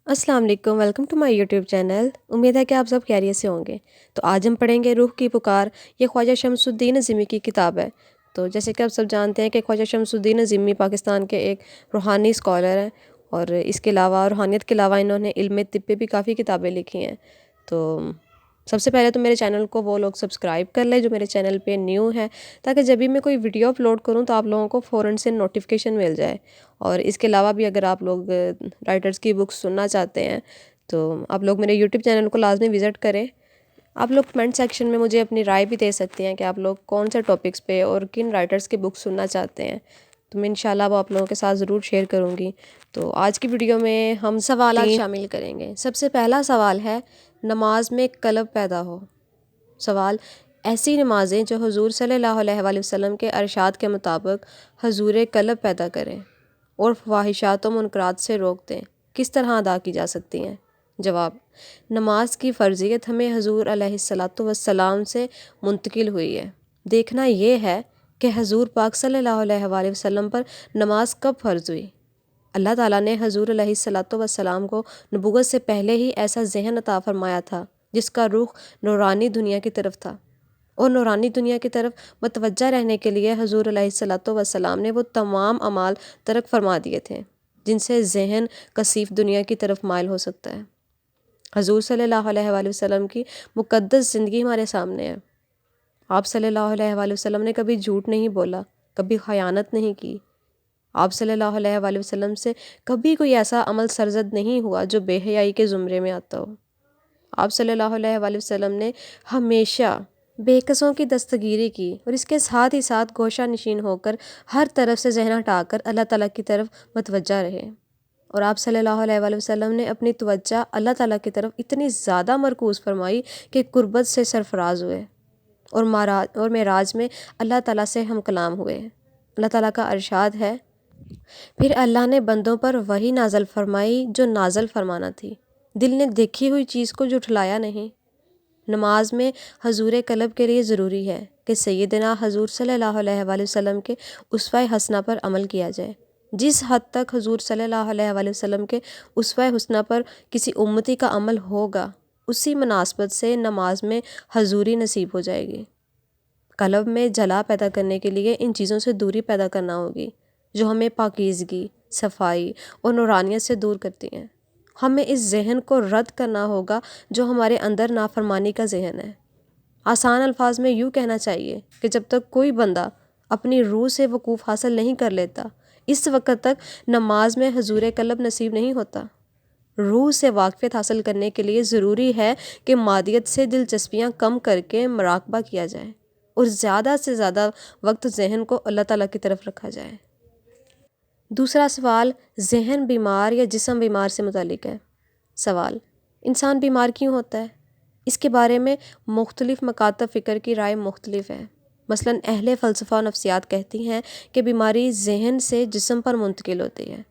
अस्सलाम वालेकुम, welcome to my YouTube channel. उम्मीद है कि आप सब खैरियत से होंगे। तो आज हम पढ़ेंगे रूह की पुकार। ये ख्वाजा शमसुद्दीन अज़ीमी की किताब है। तो जैसे कि आप सब जानते हैं कि ख्वाजा शमसुद्दीन अज़ीमी पाकिस्तान के एक रूहानी स्कॉलर हैं, और इसके अलावा रूहानियत के अलावा इन्होंने इल्म तिब पे भी काफ़ी किताबें लिखी हैं। तो सबसे पहले तो मेरे चैनल को वो लोग सब्सक्राइब कर लें जो मेरे चैनल पे न्यू है, ताकि जब भी मैं कोई वीडियो अपलोड करूं तो आप लोगों को फ़ौरन से नोटिफिकेशन मिल जाए। और इसके अलावा भी अगर आप लोग राइटर्स की बुक्स सुनना चाहते हैं तो आप लोग मेरे यूट्यूब चैनल को लाजमी विज़िट करें। आप लोग कमेंट सेक्शन में मुझे अपनी राय भी दे सकते हैं कि आप लोग कौन से टॉपिक्स पे और किन राइटर्स की बुक सुनना चाहते हैं, तो मैं इंशाल्लाह वो आप लोगों के साथ ज़रूर शेयर करूँगी। तो आज की वीडियो में हम सवालात शामिल करेंगे। सबसे पहला सवाल है, नमाज में कल्ब पैदा हो। सवाल, ऐसी नमाज़ें जो हुजूर सल्लल्लाहु अलैहि वसल्लम के अरशाद के मुताबिक हुजूर कल्ब पैदा करें और ख्वाहिशात व मुनकरात से रोक दें, किस तरह अदा की जा सकती हैं? जवाब, नमाज की फ़र्ज़ियत हमें हुजूर अलैहिस्सलातु वस्सलाम से मुंतकिल हुई है। देखना ये है कि हुजूर पाक सल्लल्लाहु अलैहि वसल्लम पर नमाज कब फ़र्ज़ हुई। अल्लाह ताला ने हुजूर अलैहिस्सलातु वस्सलाम को नबूवत से पहले ही ऐसा ज़हन अता फ़रमाया था जिसका रुख नूरानी दुनिया की तरफ था, और नूरानी दुनिया की तरफ मतवज्जा रहने के लिए हुजूर अलैहिस्सलातु वस्सलाम ने वो तमाम अमाल तर्क फरमा दिए थे जिनसे ज़हन कसीफ दुनिया की तरफ माइल हो सकता है। हुजूर सल्लल्लाहु अलैहि वसल्लम की मुक़द्दस ज़िंदगी हमारे सामने है। आप सल्लल्लाहु अलैहि वसल्लम ने कभी झूठ नहीं बोला, कभी ख़यानत नहीं की। आप सल्लल्लाहु अलैहि वसल्लम से कभी कोई ऐसा अमल सरजद नहीं हुआ जो बेहयाई के ज़ुमरे में आता हो। आप सल्लल्लाहु अलैहि वसल्लम ने हमेशा बेकसों की दस्तगीरी की, और इसके साथ ही साथ गोशा नशीन होकर हर तरफ से जहन हटाकर अल्लाह ताला की तरफ मतवज्जा रहे। और आप सल्लल्लाहु अलैहि वसल्लम ने अपनी तवज्जा अल्लाह ताला की तरफ इतनी ज़्यादा मरकूज़ फरमाई कि कुर्बत से सरफराज हुए, और मेराज में अल्लाह ताला से हम कलाम हुए। अल्लाह ताला का अरशाद है, फिर अल्लाह ने बंदों पर वही नाज़ल फरमाई जो नाज़ल फरमाना थी। दिल ने देखी हुई चीज़ को जुठलाया नहीं। नमाज में हुजूर कल्ब के लिए ज़रूरी है कि सैयदना हुजूर सल्लल्लाहु अलैहि वसल्लम के उसवा हसना पर अमल किया जाए। जिस हद तक हुजूर सल्लल्लाहु अलैहि वसल्लम के उसवा हसना पर किसी उम्मती का अमल होगा, उसी मुनासबत से नमाज में हजूरी नसीब हो जाएगी। कल्ब में जला पैदा करने के लिए इन चीज़ों से दूरी पैदा करना होगी जो हमें पाकीज़गी, सफाई और नूरानियत से दूर करती हैं। हमें इस जहन को रद्द करना होगा जो हमारे अंदर नाफरमानी का जहन है। आसान अल्फाज में यूँ कहना चाहिए कि जब तक कोई बंदा अपनी रूह से वकूफ़ हासिल नहीं कर लेता, इस वक्त तक नमाज में हुजूर कल्ब नसीब नहीं होता। रूह से वाक़फ़ियत हासिल करने के लिए ज़रूरी है कि मादियत से दिलचस्पियाँ कम करके मुराक़बा किया जाए और ज़्यादा से ज़्यादा वक्त जहन को अल्लाह ताला की तरफ रखा जाए। दूसरा सवाल, जहन बीमार या जिस्म बीमार से मुतालिक है। सवाल, इंसान बीमार क्यों होता है? इसके बारे में मुख्तलिफ मकातब फ़िक्र की राय मुख्तलिफ है। मसलन अहले फ़लसफ़ा नफ्सियात कहती हैं कि बीमारी जहन से जिस्म पर मुंतकिल होती है,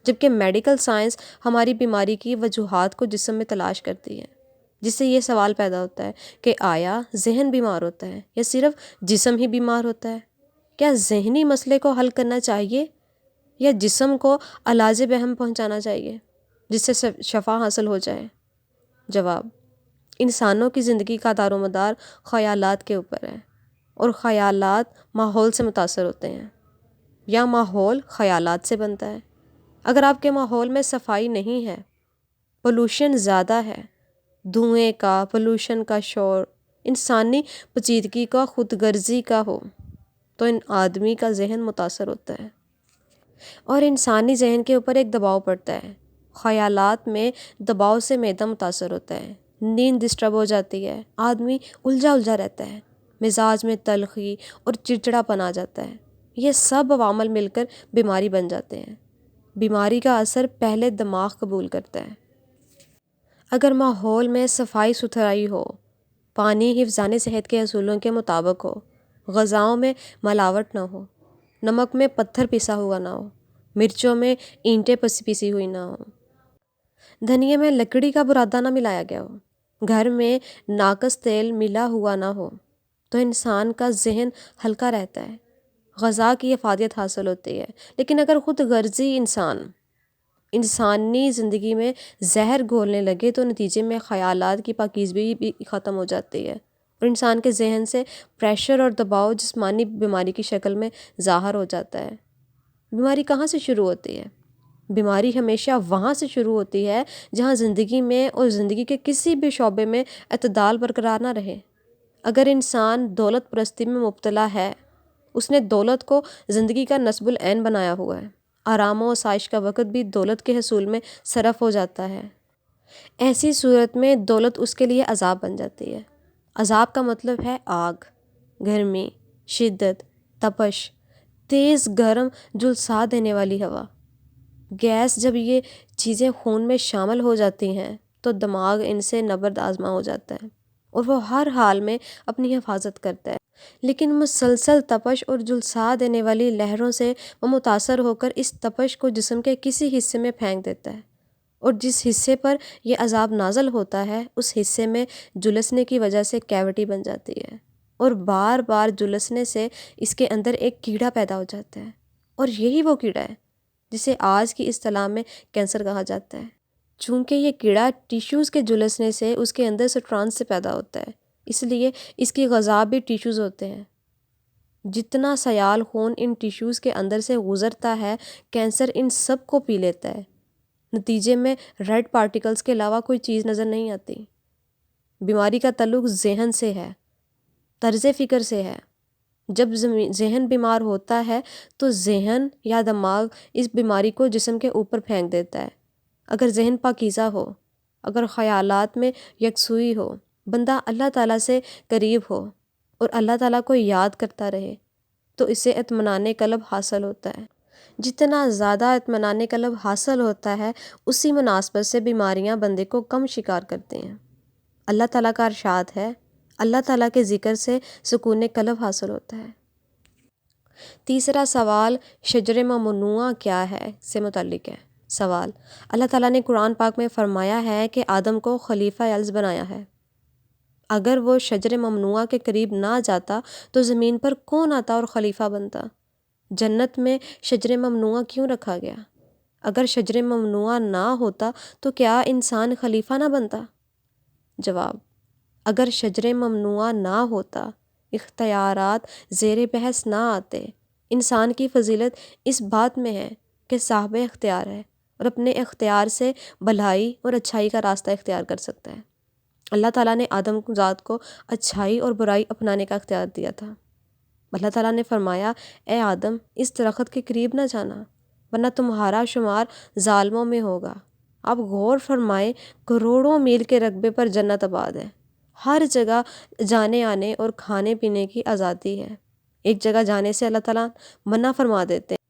जबकि मेडिकल साइंस हमारी बीमारी की वजूहात को जिस्म में तलाश करती है। जिससे ये सवाल पैदा होता है कि आया जहन बीमार होता है या सिर्फ जिस्म ही बीमार होता है? क्या ज़हनी मसले को हल करना चाहिए या जिस्म को अलाज बहम पहुंचाना चाहिए जिससे शफा हासिल हो जाए? जवाब, इंसानों की ज़िंदगी का दारोमदार ख़यालात के ऊपर है, और ख़यालात माहौल से मुतासर होते हैं, या माहौल ख़यालात से बनता है। अगर आपके माहौल में सफाई नहीं है, पोल्यूशन ज़्यादा है, धुएँ का, पोल्यूशन का शोर, इंसानी पेचीदगी का, खुदगर्जी का हो, तो इन आदमी का जहन मुतासर होता है और इंसानी जहन के ऊपर एक दबाव पड़ता है। ख़यालात में दबाव से मैदा मुतासर होता है, नींद डिस्टर्ब हो जाती है, आदमी उलझा उलझा रहता है, मिजाज में तलखी और चिड़चिड़ापन आ जाता है। ये सब अवामल मिलकर बीमारी बन जाते हैं। बीमारी का असर पहले दिमाग कबूल करता है। अगर माहौल में सफाई सुथराई हो, पानी हिफ्ज़ाने सेहत के असूलों के मुताबिक हो, ग़ज़ाओं में मिलावट ना हो, नमक में पत्थर पिसा हुआ ना हो, मिर्चों में ईंटें पिसी हुई ना हो, धनिये में लकड़ी का बुरादा ना मिलाया गया हो, घर में नाकस तेल मिला हुआ ना हो, तो इंसान का जहन हल्का रहता है, ग़ज़ा की अफादियत हासिल होती है। लेकिन अगर ख़ुद गर्ज़ी इंसान انسانی زندگی میں زہر گھولنے لگے تو نتیجے میں خیالات کی پاکیزگی بھی ختم ہو جاتی ہے، اور انسان کے ذہن سے پریشر اور دباؤ جسمانی بیماری کی شکل میں ظاہر ہو جاتا ہے۔ بیماری کہاں سے شروع ہوتی ہے؟ بیماری ہمیشہ وہاں سے شروع ہوتی ہے جہاں زندگی میں اور زندگی کے کسی بھی شعبے میں اعتدال برقرار نہ رہے۔ اگر انسان دولت پرستی میں مبتلا ہے، اس نے دولت کو زندگی کا نصب العین بنایا ہوا ہے، آرام و آسائش کا وقت بھی دولت کے حصول میں صرف ہو جاتا ہے۔ ایسی صورت میں دولت اس کے لیے عذاب بن جاتی ہے۔ عذاب کا مطلب ہے آگ، گرمی، شدت، تپش، تیز گرم جھلسا دینے والی ہوا، گیس۔ جب یہ چیزیں خون میں شامل ہو جاتی ہیں تو دماغ ان سے نبرد آزما ہو جاتا ہے اور وہ ہر حال میں اپنی حفاظت کرتا ہے، لیکن مسلسل تپش اور جھلسا دینے والی لہروں سے وہ متاثر ہو کر اس تپش کو جسم کے کسی حصے میں پھینک دیتا ہے، اور جس حصے پر یہ عذاب نازل ہوتا ہے اس حصے میں جھلسنے کی وجہ سے کیوٹی بن جاتی ہے، اور بار بار جھلسنے سے اس کے اندر ایک کیڑا پیدا ہو جاتا ہے، اور یہی وہ کیڑا ہے جسے آج کی اصطلاح میں کینسر کہا جاتا ہے۔ چونکہ یہ کیڑا ٹیشوز کے جھلسنے سے اس کے اندر سٹرانس سے پیدا ہوتا ہے، اس لیے اس کی غذا بھی ٹیشوز ہوتے ہیں۔ جتنا سیال خون ان ٹیشوز کے اندر سے گزرتا ہے، کینسر ان سب کو پی لیتا ہے۔ نتیجے میں ریڈ پارٹیکلز کے علاوہ کوئی چیز نظر نہیں آتی۔ بیماری کا تعلق ذہن سے ہے، طرز فکر سے ہے۔ جب ذہن بیمار ہوتا ہے تو ذہن یا دماغ اس بیماری کو جسم کے اوپر پھینک دیتا ہے۔ اگر ذہن پاکیزہ ہو، اگر خیالات میں یکسوئی ہو، بندہ اللہ تعالیٰ سے قریب ہو اور اللہ تعالیٰ کو یاد کرتا رہے تو اسے اطمینان قلب حاصل ہوتا ہے۔ جتنا زیادہ اطمینان قلب حاصل ہوتا ہے اسی مناسبت سے بیماریاں بندے کو کم شکار کرتے ہیں۔ اللہ تعالیٰ کا ارشاد ہے، اللہ تعالیٰ کے ذکر سے سکون قلب حاصل ہوتا ہے۔ تیسرا سوال شجر ممنوعہ کیا ہے سے متعلق ہے۔ سوال: اللہ تعالیٰ نے قرآن پاک میں فرمایا ہے کہ آدم کو خلیفہ ارض بنایا ہے۔ اگر وہ شجر ممنوعہ کے قریب نہ جاتا تو زمین پر کون آتا اور خلیفہ بنتا؟ جنت میں شجر ممنوعہ کیوں رکھا گیا؟ اگر شجر ممنوعہ نہ ہوتا تو کیا انسان خلیفہ نہ بنتا؟ جواب: اگر شجر ممنوعہ نہ ہوتا، اختیارات زیر بحث نہ آتے۔ انسان کی فضیلت اس بات میں ہے کہ صاحب اختیار ہے اور اپنے اختیار سے بھلائی اور اچھائی کا راستہ اختیار کر سکتا ہے۔ اللہ تعالیٰ نے آدم ذات کو اچھائی اور برائی اپنانے کا اختیار دیا تھا۔ اللہ تعالیٰ نے فرمایا، اے آدم، اس درخت کے قریب نہ جانا ورنہ تمہارا شمار ظالموں میں ہوگا۔ آپ غور فرمائیں، کروڑوں میل کے رقبے پر جنت آباد ہے، ہر جگہ جانے آنے اور کھانے پینے کی آزادی ہے۔ ایک جگہ جانے سے اللہ تعالیٰ منع فرما دیتے ہیں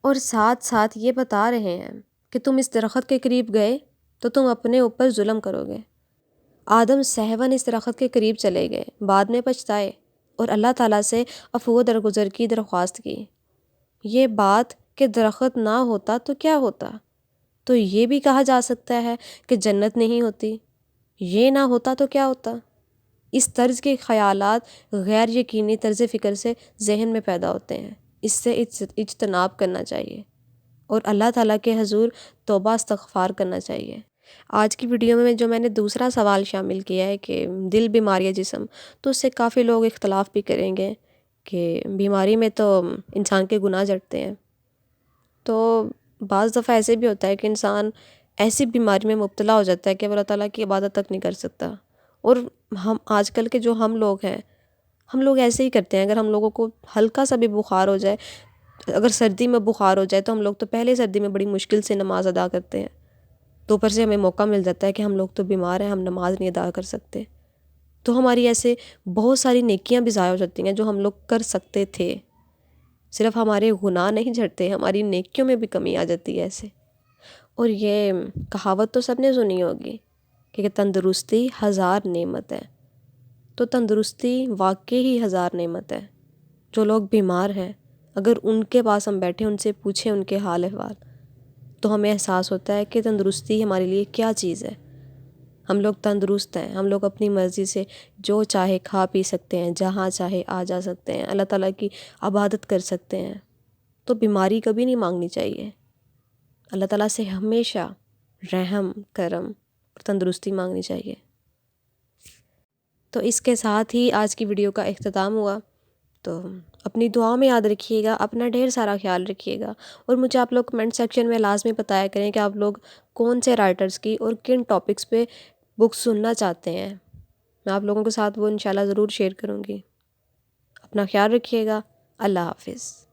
اور ساتھ ساتھ یہ بتا رہے ہیں کہ تم اس درخت کے قریب گئے تو تم اپنے اوپر ظلم کرو گے۔ آدم سہون اس درخت کے قریب چلے گئے، بعد میں پچھتائے اور اللہ تعالیٰ سے عفو درگزر کی درخواست کی۔ یہ بات کہ درخت نہ ہوتا تو کیا ہوتا؟ تو یہ بھی کہا جا سکتا ہے کہ جنت نہیں ہوتی۔ یہ نہ ہوتا تو کیا ہوتا؟ اس طرز کے خیالات غیر یقینی طرز فکر سے ذہن میں پیدا ہوتے ہیں، اس سے اجتناب کرنا چاہیے اور اللہ تعالیٰ کے حضور توبہ استغفار کرنا چاہیے۔ آج کی ویڈیو میں جو میں نے دوسرا سوال شامل کیا ہے کہ دل بیماری جسم، تو اس سے کافی لوگ اختلاف بھی کریں گے کہ بیماری میں تو انسان کے گناہ جڑتے ہیں، تو بعض دفعہ ایسے بھی ہوتا ہے کہ انسان ایسی بیماری میں مبتلا ہو جاتا ہے کہ وہ اللہ تعالیٰ کی عبادت تک نہیں کر سکتا۔ اور ہم آج کل کے جو ہم لوگ ہیں، ہم لوگ ایسے ہی کرتے ہیں۔ اگر ہم لوگوں کو ہلکا سا بھی بخار ہو جائے، اگر سردی میں بخار ہو جائے تو ہم لوگ تو پہلے سردی میں بڑی مشکل سے نماز ادا کرتے ہیں، تو اوپر سے ہمیں موقع مل جاتا ہے کہ ہم لوگ تو بیمار ہیں، ہم نماز نہیں ادا کر سکتے، تو ہماری ایسے بہت ساری نیکیاں بھی ضائع ہو جاتی ہیں جو ہم لوگ کر سکتے تھے۔ صرف ہمارے گناہ نہیں جھڑتے، ہماری نیکیوں میں بھی کمی آ جاتی ہے ایسے۔ اور یہ کہاوت تو سب نے سنی ہوگی کہ تندرستی ہزار نعمت ہے، تو تندرستی واقعی ہی ہزار نعمت ہے۔ جو لوگ بیمار ہیں، اگر ان کے پاس ہم بیٹھیں، ان سے پوچھیں ان کے حال احوال، تو ہمیں احساس ہوتا ہے کہ تندرستی ہمارے لیے کیا چیز ہے۔ ہم لوگ تندرست ہیں، ہم لوگ اپنی مرضی سے جو چاہے کھا پی سکتے ہیں، جہاں چاہے آ جا سکتے ہیں، اللہ تعالیٰ کی عبادت کر سکتے ہیں، تو بیماری کبھی نہیں مانگنی چاہیے۔ اللہ تعالیٰ سے ہمیشہ رحم، کرم اور تندرستی مانگنی چاہیے۔ تو اس کے ساتھ ہی آج کی ویڈیو کا اختتام ہوا۔ تو اپنی دعاؤں میں یاد رکھیے گا، اپنا ڈھیر سارا خیال رکھیے گا، اور مجھے آپ لوگ کمنٹ سیکشن میں لازمی بتایا کریں کہ آپ لوگ کون سے رائٹرز کی اور کن ٹاپکس پہ بک سننا چاہتے ہیں۔ میں آپ لوگوں کے ساتھ وہ انشاءاللہ ضرور شیئر کروں گی۔ اپنا خیال رکھیے گا۔ اللہ حافظ۔